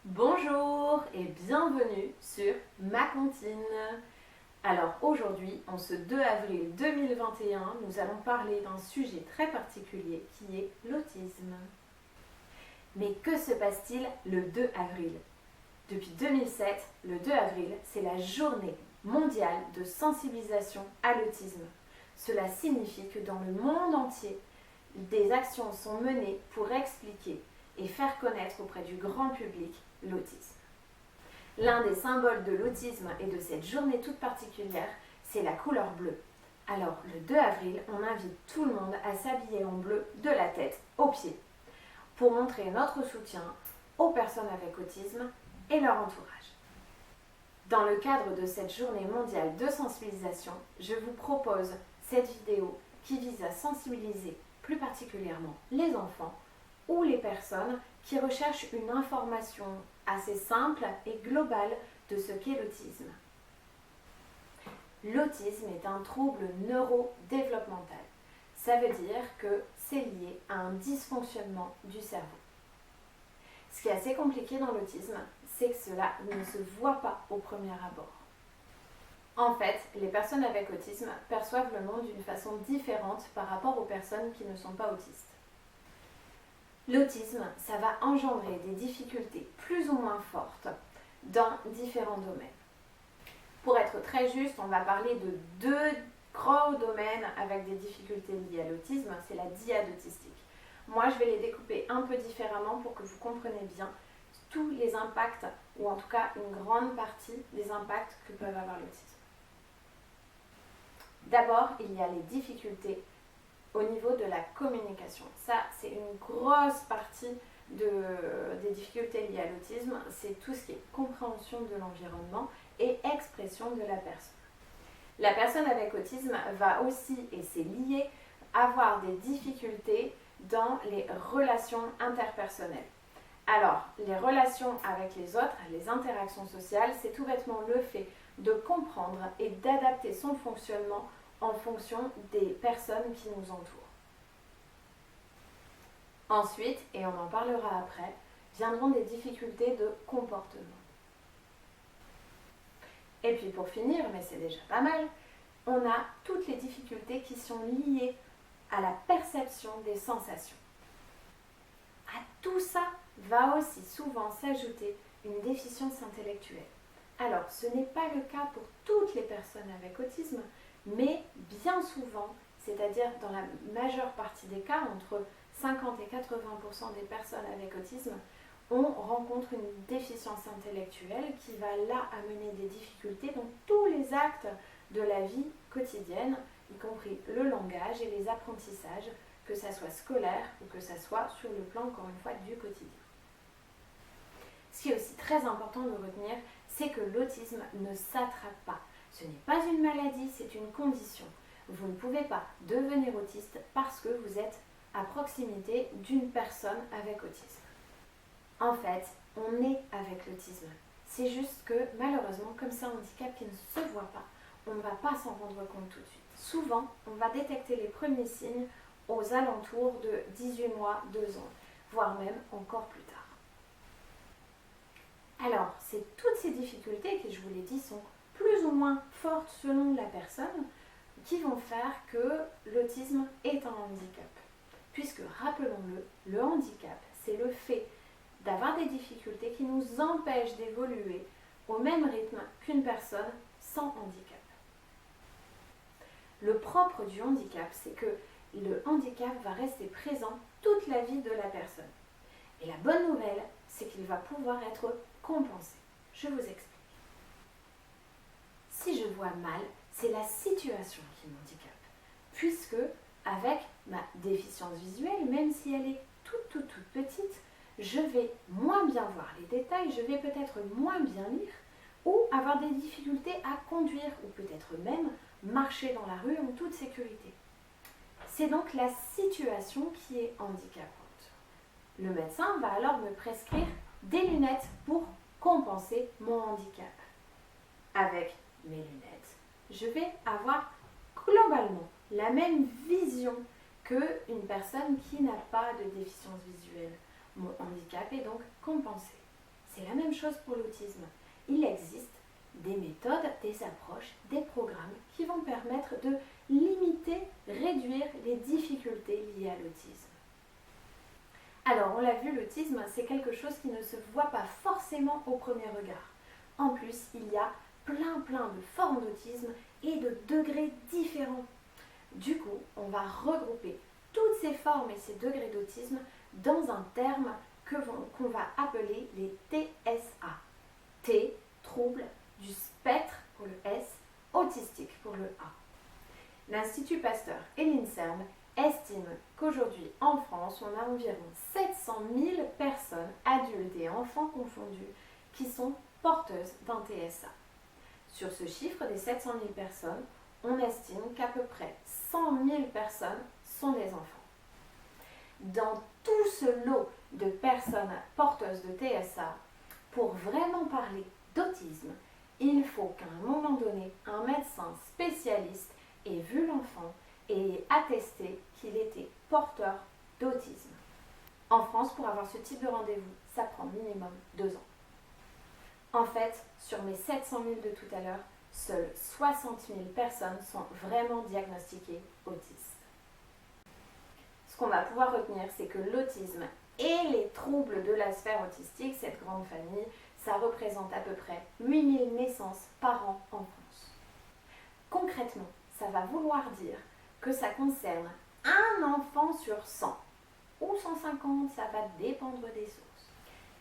Bonjour et bienvenue sur ma comptine. Alors aujourd'hui, en ce 2 avril 2021, nous allons parler d'un sujet très particulier qui est l'autisme. Mais que se passe-t-il le 2 avril? Depuis 2007, le 2 avril, c'est la journée mondiale de sensibilisation à l'autisme. Cela signifie que dans le monde entier, des actions sont menées pour expliquer et faire connaître auprès du grand public l'autisme. L'un des symboles de l'autisme et de cette journée toute particulière, c'est la couleur bleue. Alors, le 2 avril, on invite tout le monde à s'habiller en bleu de la tête aux pieds pour montrer notre soutien aux personnes avec autisme et leur entourage. Dans le cadre de cette journée mondiale de sensibilisation, je vous propose cette vidéo qui vise à sensibiliser plus particulièrement les enfants ou les personnes qui recherchent une information assez simple et globale de ce qu'est l'autisme. L'autisme est un trouble neurodéveloppemental. Ça veut dire que c'est lié à un dysfonctionnement du cerveau. Ce qui est assez compliqué dans l'autisme, c'est que cela ne se voit pas au premier abord. En fait, les personnes avec autisme perçoivent le monde d'une façon différente par rapport aux personnes qui ne sont pas autistes. L'autisme, ça va engendrer des difficultés plus ou moins fortes dans différents domaines. Pour être très juste, on va parler de deux gros domaines avec des difficultés liées à l'autisme, c'est la dyade autistique. Moi, je vais les découper un peu différemment pour que vous compreniez bien tous les impacts, ou en tout cas une grande partie des impacts que peuvent avoir l'autisme. D'abord, il y a les difficultés au niveau de la communication. Ça, c'est une grosse partie des difficultés liées à l'autisme. C'est tout ce qui est compréhension de l'environnement et expression de la personne. La personne avec autisme va aussi, et c'est lié, avoir des difficultés dans les relations interpersonnelles. Alors, les relations avec les autres, les interactions sociales, c'est tout bêtement le fait de comprendre et d'adapter son fonctionnement en fonction des personnes qui nous entourent. Ensuite, et on en parlera après, viendront des difficultés de comportement. Et puis pour finir, mais c'est déjà pas mal, on a toutes les difficultés qui sont liées à la perception des sensations. À tout ça va aussi souvent s'ajouter une déficience intellectuelle. Alors, ce n'est pas le cas pour toutes les personnes avec autisme, mais bien souvent, c'est-à-dire dans la majeure partie des cas, entre 50 et 80% des personnes avec autisme, on rencontre une déficience intellectuelle qui va là amener des difficultés dans tous les actes de la vie quotidienne, y compris le langage et les apprentissages, que ça soit scolaire ou que ça soit sur le plan, encore une fois, du quotidien. Ce qui est aussi très important de retenir, c'est que l'autisme ne s'attrape pas. Ce n'est pas une maladie, c'est une condition. Vous ne pouvez pas devenir autiste parce que vous êtes à proximité d'une personne avec autisme. En fait, on est avec l'autisme. C'est juste que malheureusement, comme c'est un handicap qui ne se voit pas, on ne va pas s'en rendre compte tout de suite. Souvent, on va détecter les premiers signes aux alentours de 18 mois, 2 ans, voire même encore plus tard. Alors, c'est toutes ces difficultés qui, je vous l'ai dit, sont plus ou moins fortes selon la personne, qui vont faire que l'autisme est un handicap. Puisque, rappelons-le, le handicap, c'est le fait d'avoir des difficultés qui nous empêchent d'évoluer au même rythme qu'une personne sans handicap. Le propre du handicap, c'est que le handicap va rester présent toute la vie de la personne. Et la bonne nouvelle, c'est qu'il va pouvoir être compensé. Je vous explique. Si je vois mal, c'est la situation qui m'handicape. Puisque, avec ma déficience visuelle, même si elle est toute petite, je vais moins bien voir les détails, je vais peut-être moins bien lire ou avoir des difficultés à conduire ou peut-être même marcher dans la rue en toute sécurité. C'est donc la situation qui est handicapante. Le médecin va alors me prescrire des lunettes pour compenser mon handicap. Avec mes lunettes, je vais avoir globalement la même vision qu'une personne qui n'a pas de déficience visuelle. Mon handicap est donc compensé. c'est la même chose pour l'autisme. Il existe des méthodes, des approches, des programmes qui vont permettre de limiter, réduire les difficultés liées à l'autisme. Alors, on l'a vu, l'autisme, c'est quelque chose qui ne se voit pas forcément au premier regard. En plus, il y a plein de formes d'autisme et de degrés différents. Du coup, on va regrouper toutes ces formes et ces degrés d'autisme dans un terme qu'on va appeler les TSA. T, trouble du spectre pour le S, autistique pour le A. L'Institut Pasteur et l'INSERM estiment qu'aujourd'hui en France, on a environ 700 000 personnes, adultes et enfants confondus, qui sont porteuses d'un TSA. Sur ce chiffre des 700 000 personnes, on estime qu'à peu près 100 000 personnes sont des enfants. Dans tout ce lot de personnes porteuses de TSA, pour vraiment parler d'autisme, il faut qu'à un moment donné, un médecin spécialiste ait vu l'enfant et ait attesté qu'il était porteur d'autisme. En France, pour avoir ce type de rendez-vous, ça prend minimum 2 ans. En fait, sur mes 700 000 de tout à l'heure, seules 60 000 personnes sont vraiment diagnostiquées autistes. Ce qu'on va pouvoir retenir, c'est que l'autisme et les troubles de la sphère autistique, cette grande famille, ça représente à peu près 8 000 naissances par an en France. Concrètement, ça va vouloir dire que ça concerne un enfant sur 100 ou 150, ça va dépendre des sources.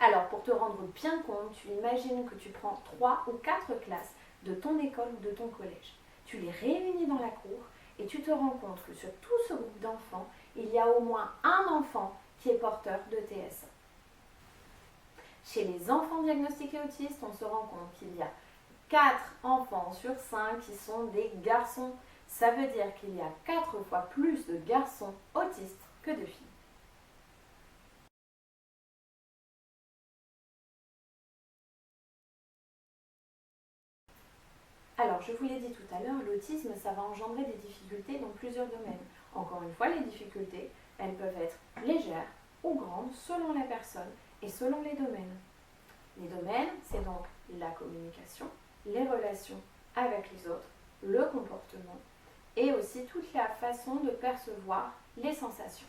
Alors, pour te rendre bien compte, tu imagines que tu prends 3 ou 4 classes de ton école ou de ton collège. Tu les réunis dans la cour et tu te rends compte que sur tout ce groupe d'enfants, il y a au moins un enfant qui est porteur de TSA. Chez les enfants diagnostiqués autistes, on se rend compte qu'il y a 4 enfants sur 5 qui sont des garçons. Ça veut dire qu'il y a 4 fois plus de garçons autistes que de filles. Alors, je vous l'ai dit tout à l'heure, l'autisme, ça va engendrer des difficultés dans plusieurs domaines. Encore une fois, les difficultés, elles peuvent être légères ou grandes selon la personne et selon les domaines. Les domaines, c'est donc la communication, les relations avec les autres, le comportement et aussi toute la façon de percevoir les sensations.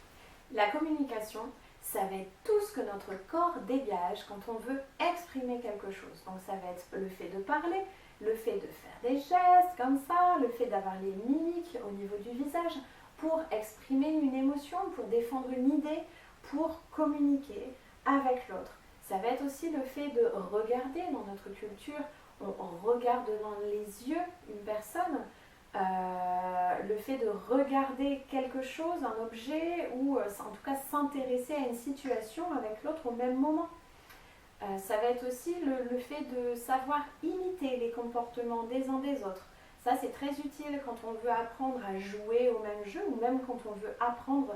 La communication, ça va être tout ce que notre corps dégage quand on veut exprimer quelque chose. Donc ça va être le fait de parler, le fait de faire des gestes comme ça, le fait d'avoir les mimiques au niveau du visage pour exprimer une émotion, pour défendre une idée, pour communiquer avec l'autre. Ça va être aussi le fait de regarder dans notre culture, on regarde dans les yeux une personne, le fait de regarder quelque chose, un objet ou en tout cas s'intéresser à une situation avec l'autre au même moment. Ça va être aussi le fait de savoir imiter les comportements des uns des autres. Ça, c'est très utile quand on veut apprendre à jouer au même jeu ou même quand on veut apprendre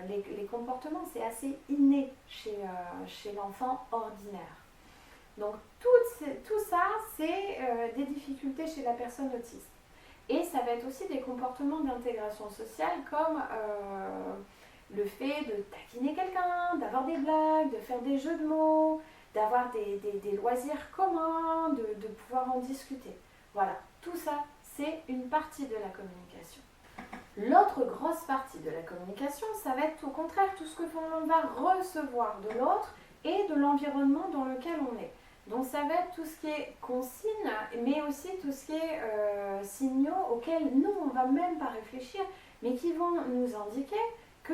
les comportements. C'est assez inné chez l'enfant ordinaire. Donc, tout ça, c'est des difficultés chez la personne autiste. Et ça va être aussi des comportements d'intégration sociale comme le fait de taquiner quelqu'un, d'avoir des blagues, de faire des jeux de mots, d'avoir des loisirs communs, de pouvoir en discuter. Voilà, tout ça, c'est une partie de la communication. L'autre grosse partie de la communication, ça va être au contraire tout ce que l'on va recevoir de l'autre et de l'environnement dans lequel on est. Donc ça va être tout ce qui est consigne, mais aussi tout ce qui est signaux auxquels nous, on ne va même pas réfléchir, mais qui vont nous indiquer que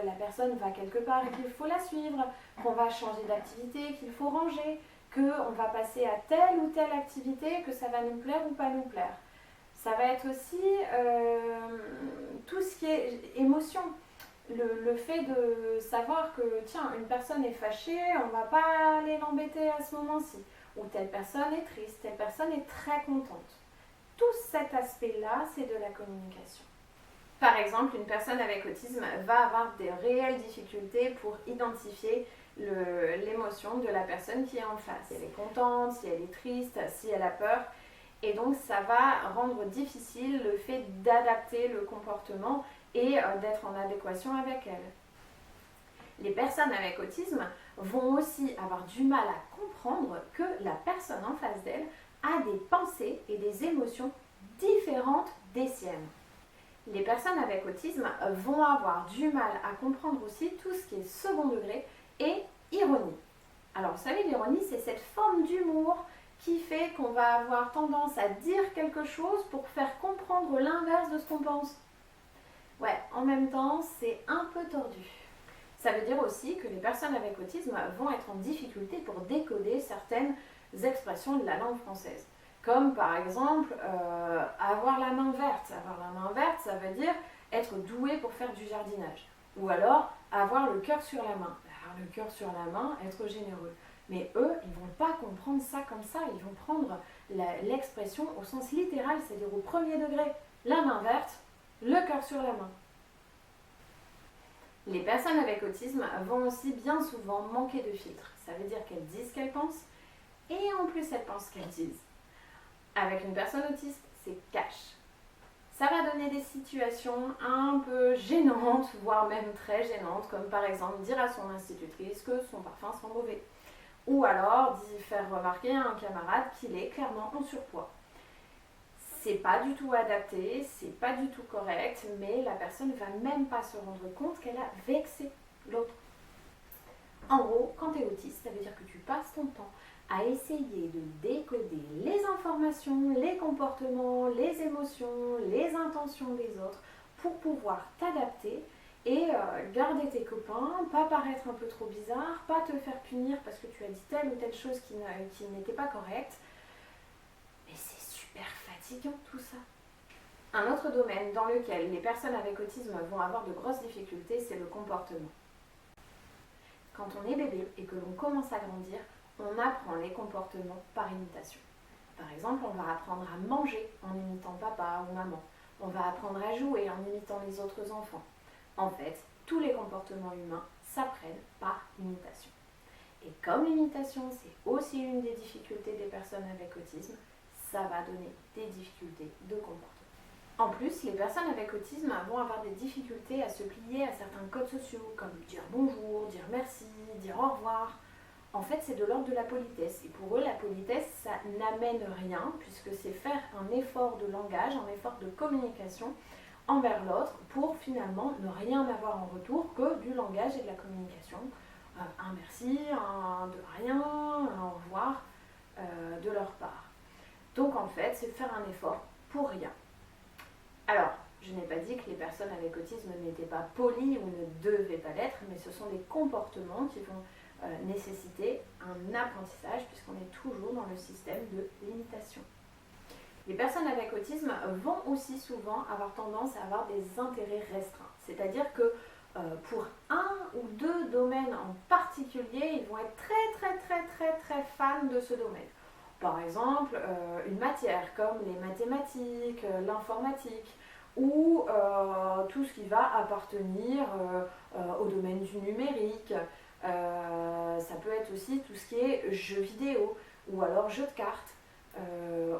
la personne va quelque part et qu'il faut la suivre, qu'on va changer d'activité, qu'il faut ranger, qu'on va passer à telle ou telle activité, que ça va nous plaire ou pas nous plaire. Ça va être aussi tout ce qui est émotion. Le fait de savoir que, tiens, une personne est fâchée, on ne va pas aller l'embêter à ce moment-ci. Ou telle personne est triste, telle personne est très contente. Tout cet aspect-là, c'est de la communication. Par exemple, une personne avec autisme va avoir des réelles difficultés pour identifier l'émotion de la personne qui est en face. Si elle est contente, si elle est triste, si elle a peur. Et donc, ça va rendre difficile le fait d'adapter le comportement et d'être en adéquation avec elle. Les personnes avec autisme vont aussi avoir du mal à comprendre que la personne en face d'elle a des pensées et des émotions différentes des siennes. Les personnes avec autisme vont avoir du mal à comprendre aussi tout ce qui est second degré et ironie. Alors vous savez, l'ironie, c'est cette forme d'humour qui fait qu'on va avoir tendance à dire quelque chose pour faire comprendre l'inverse de ce qu'on pense. Ouais, en même temps, c'est un peu tordu. Ça veut dire aussi que les personnes avec autisme vont être en difficulté pour décoder certaines expressions de la langue française. Comme par exemple, avoir la main verte. Avoir la main verte, ça veut dire être doué pour faire du jardinage. Ou alors, avoir le cœur sur la main. Avoir le cœur sur la main, être généreux. Mais eux, ils ne vont pas comprendre ça comme ça. Ils vont prendre l'expression au sens littéral, c'est-à-dire au premier degré. La main verte, le cœur sur la main. Les personnes avec autisme vont aussi bien souvent manquer de filtre. Ça veut dire qu'elles disent ce qu'elles pensent et en plus elles pensent ce qu'elles disent. Avec une personne autiste, c'est cash. Ça va donner des situations un peu gênantes, voire même très gênantes, comme par exemple dire à son institutrice que son parfum sent mauvais. Ou alors d'y faire remarquer à un camarade qu'il est clairement en surpoids. C'est pas du tout adapté, c'est pas du tout correct, mais la personne ne va même pas se rendre compte qu'elle a vexé l'autre. En gros, quand tu es autiste, ça veut dire que tu passes ton temps à essayer de décoder les informations, les comportements, les émotions, les intentions des autres pour pouvoir t'adapter et garder tes copains, pas paraître un peu trop bizarre, pas te faire punir parce que tu as dit telle ou telle chose qui n'était pas correcte. Mais c'est super fatigant tout ça. Un autre domaine dans lequel les personnes avec autisme vont avoir de grosses difficultés, c'est le comportement. Quand on est bébé et que l'on commence à grandir, on apprend les comportements par imitation. Par exemple, on va apprendre à manger en imitant papa ou maman. On va apprendre à jouer en imitant les autres enfants. En fait, tous les comportements humains s'apprennent par imitation. Et comme l'imitation, c'est aussi une des difficultés des personnes avec autisme, ça va donner des difficultés de comportement. En plus, les personnes avec autisme vont avoir des difficultés à se plier à certains codes sociaux, comme dire bonjour, dire merci, dire au revoir. En fait, c'est de l'ordre de la politesse. Et pour eux, la politesse, ça n'amène rien, puisque c'est faire un effort de langage, un effort de communication envers l'autre, pour finalement ne rien avoir en retour que du langage et de la communication. Un merci, un de rien, un au revoir de leur part. Donc en fait, c'est faire un effort pour rien. Alors, je n'ai pas dit que les personnes avec autisme n'étaient pas polies ou ne devaient pas l'être, mais ce sont des comportements qui vont nécessiter un apprentissage puisqu'on est toujours dans le système de l'imitation. Les personnes avec autisme vont aussi souvent avoir tendance à avoir des intérêts restreints, c'est-à-dire que pour un ou deux domaines en particulier, ils vont être très fans de ce domaine. Par exemple, une matière comme les mathématiques, l'informatique, ou tout ce qui va appartenir au domaine du numérique. Ça peut être aussi tout ce qui est jeux vidéo, ou alors jeux de cartes,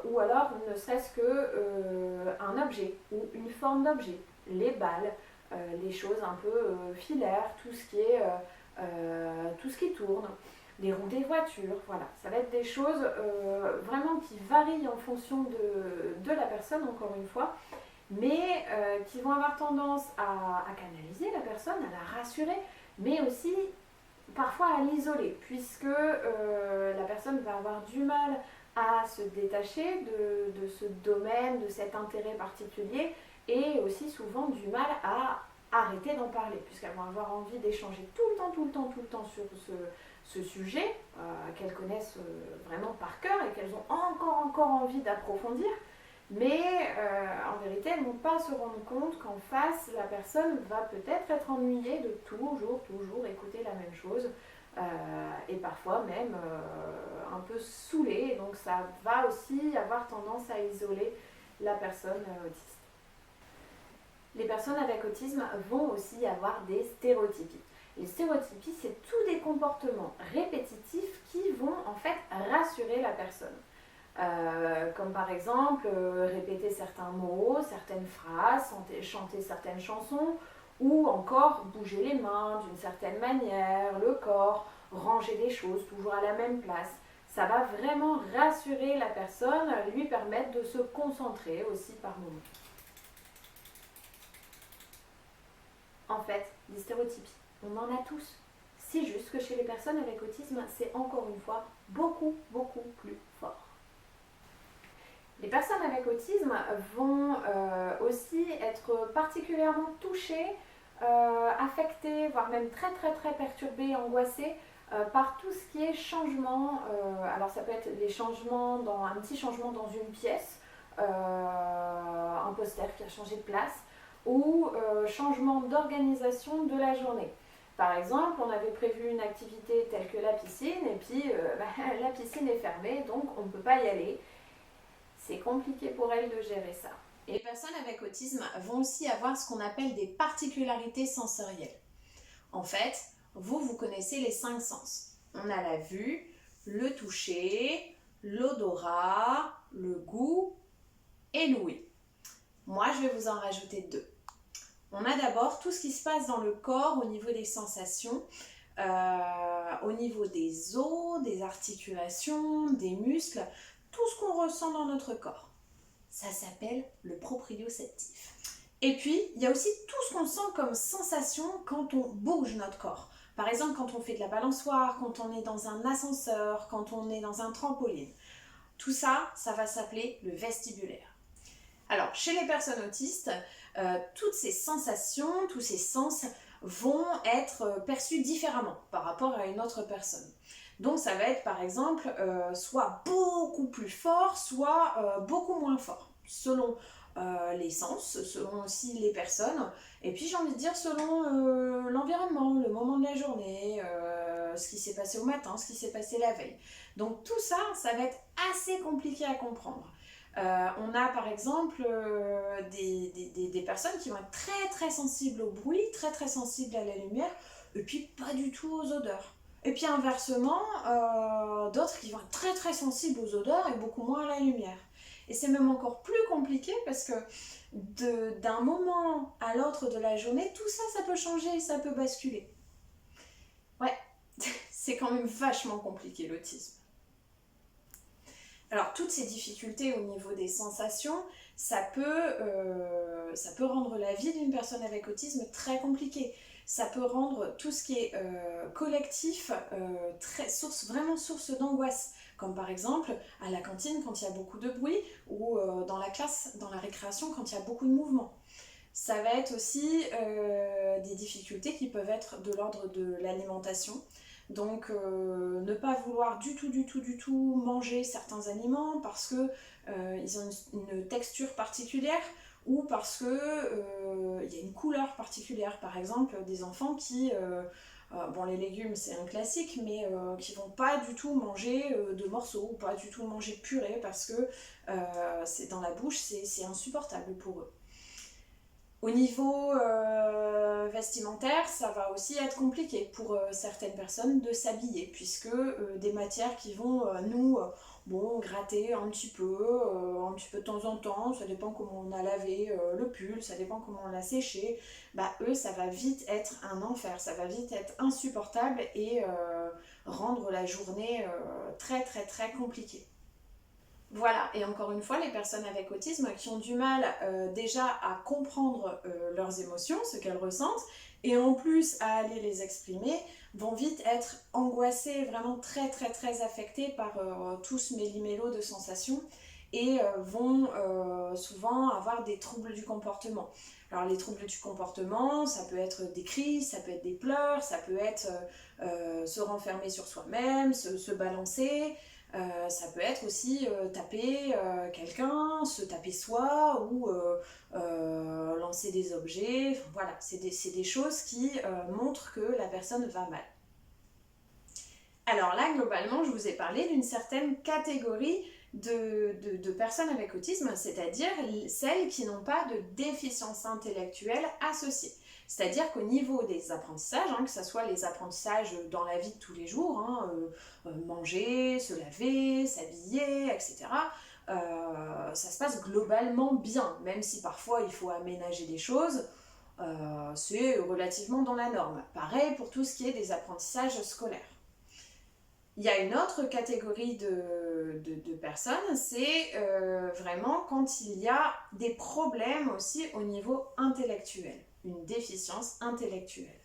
ou alors ne serait-ce qu'un objet, ou une forme d'objet, les balles, les choses un peu filaires, tout ce qui tourne. Les roues des voitures, voilà. Ça va être des choses vraiment qui varient en fonction de la personne, encore une fois, mais qui vont avoir tendance à canaliser la personne, à la rassurer, mais aussi parfois à l'isoler, puisque la personne va avoir du mal à se détacher de ce domaine, de cet intérêt particulier, et aussi souvent du mal à arrêter d'en parler, puisqu'elles vont avoir envie d'échanger tout le temps sur ce sujet qu'elles connaissent vraiment par cœur et qu'elles ont encore envie d'approfondir, mais en vérité elles ne vont pas se rendre compte qu'en face la personne va peut-être être ennuyée de toujours écouter la même chose et parfois même un peu saoulée, et donc ça va aussi avoir tendance à isoler la personne autiste. Les personnes avec autisme vont aussi avoir des stéréotypies. Les stéréotypies, c'est tous des comportements répétitifs qui vont en fait rassurer la personne. Comme par exemple répéter certains mots, certaines phrases, chanter certaines chansons, ou encore bouger les mains d'une certaine manière, le corps, ranger des choses toujours à la même place. Ça va vraiment rassurer la personne, lui permettre de se concentrer aussi par moment. En fait, des stéréotypes, on en a tous. C'est juste que chez les personnes avec autisme, c'est encore une fois beaucoup plus fort. Les personnes avec autisme vont aussi être particulièrement touchées, affectées, voire même très perturbées, angoissées par tout ce qui est changement. Alors ça peut être les changements, un petit changement dans une pièce, un poster qui a changé de place, ou changement d'organisation de la journée. Par exemple, on avait prévu une activité telle que la piscine, et puis la piscine est fermée, donc on ne peut pas y aller. C'est compliqué pour elle de gérer ça. Et les personnes avec autisme vont aussi avoir ce qu'on appelle des particularités sensorielles. En fait, vous connaissez les 5 sens. On a la vue, le toucher, l'odorat, le goût et l'ouïe. Moi, je vais vous en rajouter 2. On a d'abord tout ce qui se passe dans le corps au niveau des sensations, au niveau des os, des articulations, des muscles, tout ce qu'on ressent dans notre corps. Ça s'appelle le proprioceptif. Et puis, il y a aussi tout ce qu'on sent comme sensation quand on bouge notre corps. Par exemple, quand on fait de la balançoire, quand on est dans un ascenseur, quand on est dans un trampoline. Tout ça, ça va s'appeler le vestibulaire. Alors, chez les personnes autistes, toutes ces sensations, tous ces sens vont être perçus différemment par rapport à une autre personne. Donc ça va être par exemple soit beaucoup plus fort, soit beaucoup moins fort, selon les sens, selon aussi les personnes, et puis j'ai envie de dire selon l'environnement, le moment de la journée, ce qui s'est passé au matin, ce qui s'est passé la veille. Donc tout ça, ça va être assez compliqué à comprendre. On a par exemple des personnes qui vont être très sensibles au bruit, très sensibles à la lumière, et puis pas du tout aux odeurs. Et puis inversement, d'autres qui vont être très sensibles aux odeurs et beaucoup moins à la lumière. Et c'est même encore plus compliqué parce que d'un moment à l'autre de la journée, tout ça, ça peut changer, ça peut basculer. Ouais, c'est quand même vachement compliqué l'autisme. Alors toutes ces difficultés au niveau des sensations, ça peut rendre la vie d'une personne avec autisme très compliquée. Ça peut rendre tout ce qui est collectif vraiment source d'angoisse. Comme par exemple à la cantine quand il y a beaucoup de bruit ou dans la classe, dans la récréation quand il y a beaucoup de mouvement. Ça va être aussi des difficultés qui peuvent être de l'ordre de l'alimentation. Donc ne pas vouloir du tout manger certains aliments parce que ils ont une texture particulière ou parce que y a une couleur particulière. Par exemple, des enfants qui, bon les légumes c'est un classique, mais qui vont pas du tout manger de morceaux ou pas du tout manger de purée parce que c'est dans la bouche, c'est insupportable pour eux. Au niveau vestimentaire, ça va aussi être compliqué pour certaines personnes de s'habiller, puisque des matières qui vont nous gratter un petit peu de temps en temps, ça dépend comment on a lavé le pull, ça dépend comment on l'a séché, eux ça va vite être un enfer, ça va vite être insupportable et rendre la journée très compliquée. Voilà, et encore une fois, les personnes avec autisme qui ont du mal déjà à comprendre leurs émotions, ce qu'elles ressentent, et en plus à aller les exprimer, vont vite être angoissées, vraiment très affectées par tout ce méli-mélo de sensations, et vont souvent avoir des troubles du comportement. Alors les troubles du comportement, ça peut être des crises, ça peut être des pleurs, ça peut être se renfermer sur soi-même, se balancer. Ça peut être aussi taper quelqu'un, se taper soi ou lancer des objets. Enfin, voilà, c'est des choses qui montrent que la personne va mal. Alors là, globalement, je vous ai parlé d'une certaine catégorie de personnes avec autisme, c'est-à-dire celles qui n'ont pas de déficience intellectuelle associée. C'est-à-dire qu'au niveau des apprentissages, que ce soit les apprentissages dans la vie de tous les jours, manger, se laver, s'habiller, etc., ça se passe globalement bien, même si parfois il faut aménager des choses, c'est relativement dans la norme. Pareil pour tout ce qui est des apprentissages scolaires. Il y a une autre catégorie de personnes, c'est vraiment quand il y a des problèmes aussi au niveau intellectuel, une déficience intellectuelle.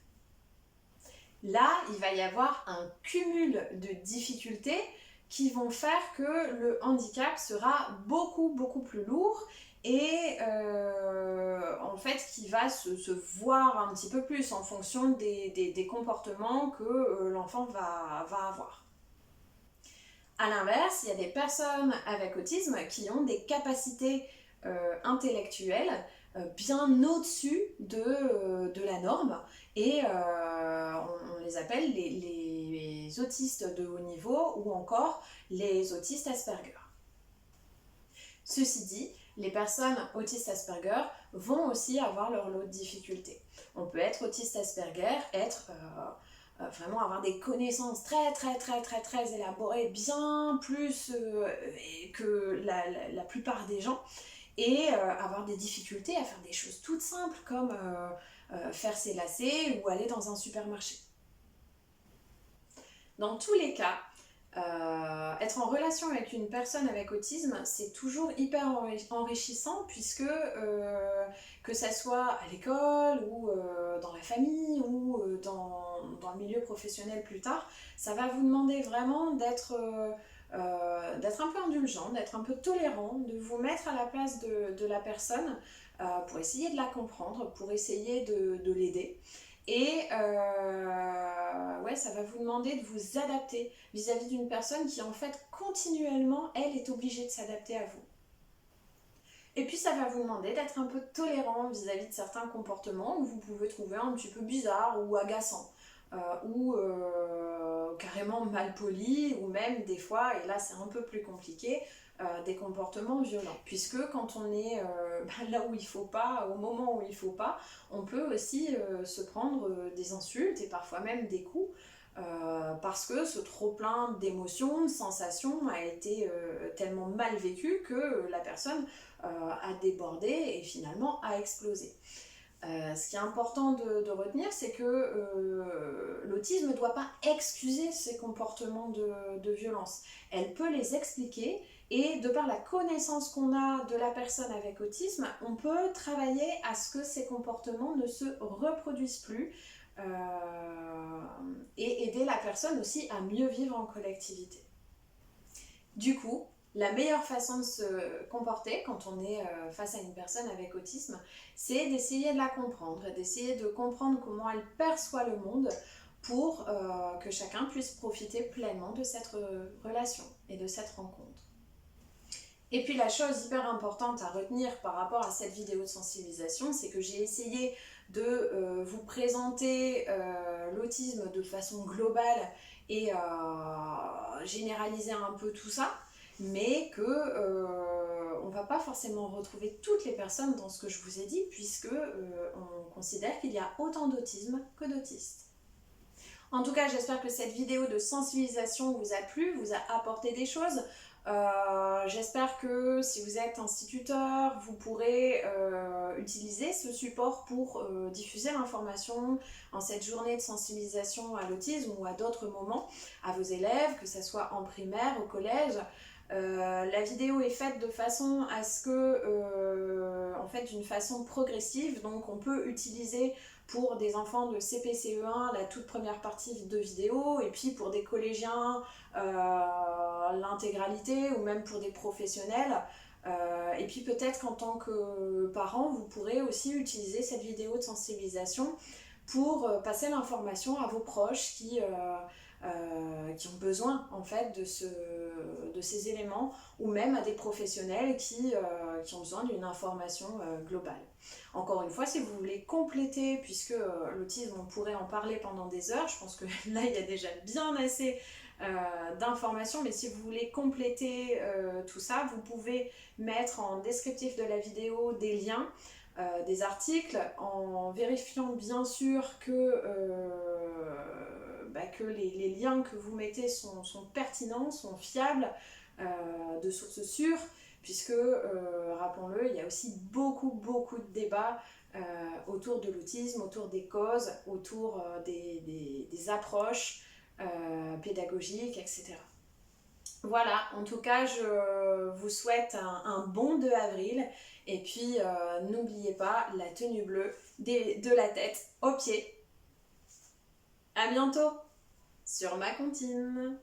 Là, il va y avoir un cumul de difficultés qui vont faire que le handicap sera beaucoup plus lourd et en fait qui va se voir un petit peu plus en fonction des comportements que l'enfant va avoir. A l'inverse, il y a des personnes avec autisme qui ont des capacités intellectuelles bien au-dessus de la norme et on les appelle les autistes de haut niveau ou encore les autistes Asperger. Ceci dit, les personnes autistes Asperger vont aussi avoir leur lot de difficultés. On peut être autiste Asperger, être vraiment avoir des connaissances très élaborées, bien plus que la plupart des gens, et avoir des difficultés à faire des choses toutes simples comme faire ses lacets ou aller dans un supermarché. Dans tous les cas, être en relation avec une personne avec autisme, c'est toujours hyper enrichissant puisque que ça soit à l'école ou dans la famille ou dans le milieu professionnel plus tard, ça va vous demander vraiment d'être un peu indulgent, d'être un peu tolérant, de vous mettre à la place de la personne pour essayer de la comprendre, pour essayer de l'aider. Et ouais, ça va vous demander de vous adapter vis-à-vis d'une personne qui en fait continuellement, elle est obligée de s'adapter à vous. Et puis ça va vous demander d'être un peu tolérant vis-à-vis de certains comportements que vous pouvez trouver un petit peu bizarres ou agaçants. Ou carrément mal polis, ou même des fois, et là c'est un peu plus compliqué, des comportements violents. Puisque quand on est là où il ne faut pas, au moment où il ne faut pas, on peut aussi se prendre des insultes et parfois même des coups. Parce que ce trop-plein d'émotions, de sensations a été tellement mal vécu que la personne a débordé et finalement a explosé. Ce qui est important de retenir, c'est que l'autisme ne doit pas excuser ces comportements de violence. Elle peut les expliquer et de par la connaissance qu'on a de la personne avec autisme, on peut travailler à ce que ces comportements ne se reproduisent plus et aider la personne aussi à mieux vivre en collectivité. Du coup, la meilleure façon de se comporter quand on est face à une personne avec autisme, c'est d'essayer de la comprendre, d'essayer de comprendre comment elle perçoit le monde pour que chacun puisse profiter pleinement de cette relation et de cette rencontre. Et puis la chose hyper importante à retenir par rapport à cette vidéo de sensibilisation, c'est que j'ai essayé de vous présenter l'autisme de façon globale et généraliser un peu tout ça, mais que on ne va pas forcément retrouver toutes les personnes dans ce que je vous ai dit, puisque on considère qu'il y a autant d'autisme que d'autistes. En tout cas, j'espère que cette vidéo de sensibilisation vous a plu, vous a apporté des choses. J'espère que si vous êtes instituteur, vous pourrez utiliser ce support pour diffuser l'information en cette journée de sensibilisation à l'autisme ou à d'autres moments à vos élèves, que ce soit en primaire, au collège. La vidéo est faite de façon à ce que, en fait, d'une façon progressive, donc on peut utiliser pour des enfants de CP-CE1 la toute première partie de vidéo, et puis pour des collégiens l'intégralité, ou même pour des professionnels. Et puis peut-être qu'en tant que parent, vous pourrez aussi utiliser cette vidéo de sensibilisation pour passer l'information à vos proches qui ont besoin en fait de ces éléments, ou même à des professionnels qui ont besoin d'une information globale. Encore une fois, si vous voulez compléter, puisque l'autisme, on pourrait en parler pendant des heures, je pense que là il y a déjà bien assez d'informations, mais si vous voulez compléter tout ça, vous pouvez mettre en descriptif de la vidéo des liens, des articles, en vérifiant bien sûr que les liens que vous mettez sont pertinents, sont fiables, de sources sûres, puisque, rappelons-le, il y a aussi beaucoup de débats autour de l'autisme, autour des causes, autour des approches, pédagogiques, etc. Voilà, en tout cas, je vous souhaite un bon 2 avril. Et puis, n'oubliez pas la tenue bleue de la tête aux pieds. À bientôt sur ma comptine.